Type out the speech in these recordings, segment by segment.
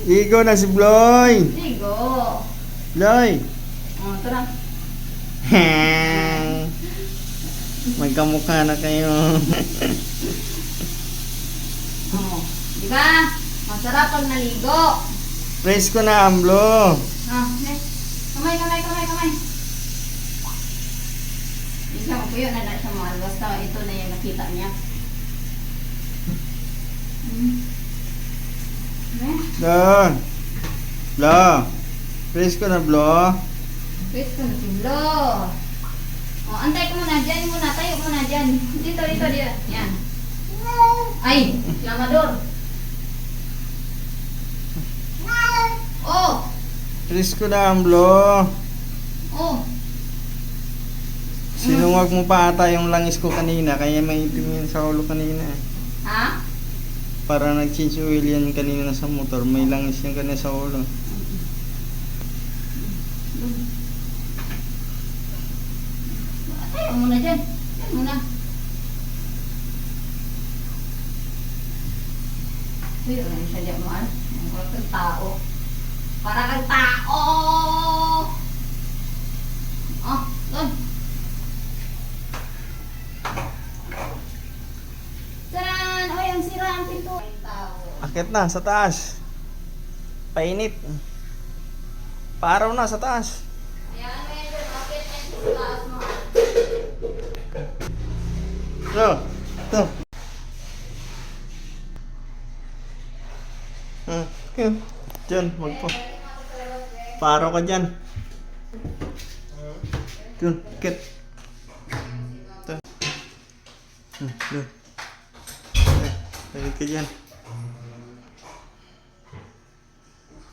Ligo na si Bloy. Ligo. Bloy. Oh, tara. Magkamukha na kayo. Oh, di ba? Masarap pag naligo. Press ko na amblo. Ah, kamay. Hindi siya magpuyo na siya mahal. Basta ito na yung nakita niya. Doon. Blo. Press ko na blo. Wait ko na si Blo. Oh, antay ko muna. Diyan muna. Tayo muna dyan. Dito. Yan. Ay, lamador. Oh. Press ko na amblo. Oh. Sinuwag mo pa ata yung langis ko kanina. Kaya maitim yun sa ulo kanina. Ha? Para nag-change oil yan kanina sa motor. May langis yan kanina sa ulo. Tayo muna dyan. Yan muna. Uy, wala siya dyan mahal. Para kang tao. Para kang tao! Oh, doon. Taran! Uy, ang sira ang pinto. Akit na sa taas. Painit. Paaraw na sa taas. Ayan, medyo. Bakit sa taas mo? Ito. Ito. Diyan, magpo. Paaraw ka dyan. Diyan, akit. Ito. Doon. Painit ka dyan.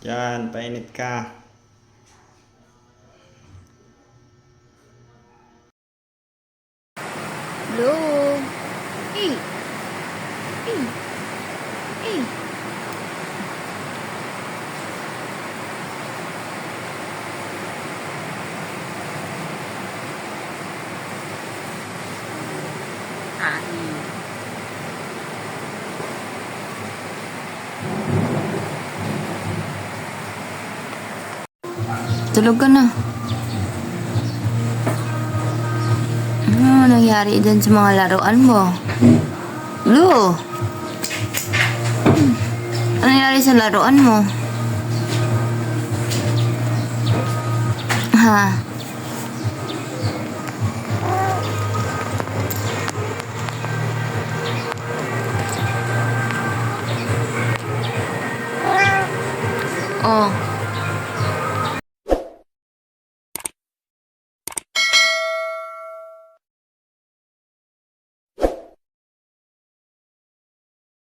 Yan, painit ka. Hello. Hey. Hey. Hey. Tulog ka na. Ano nangyari dyan sa mga laruan mo? Lu! Ano nangyari sa laruan mo? Ha? Oh.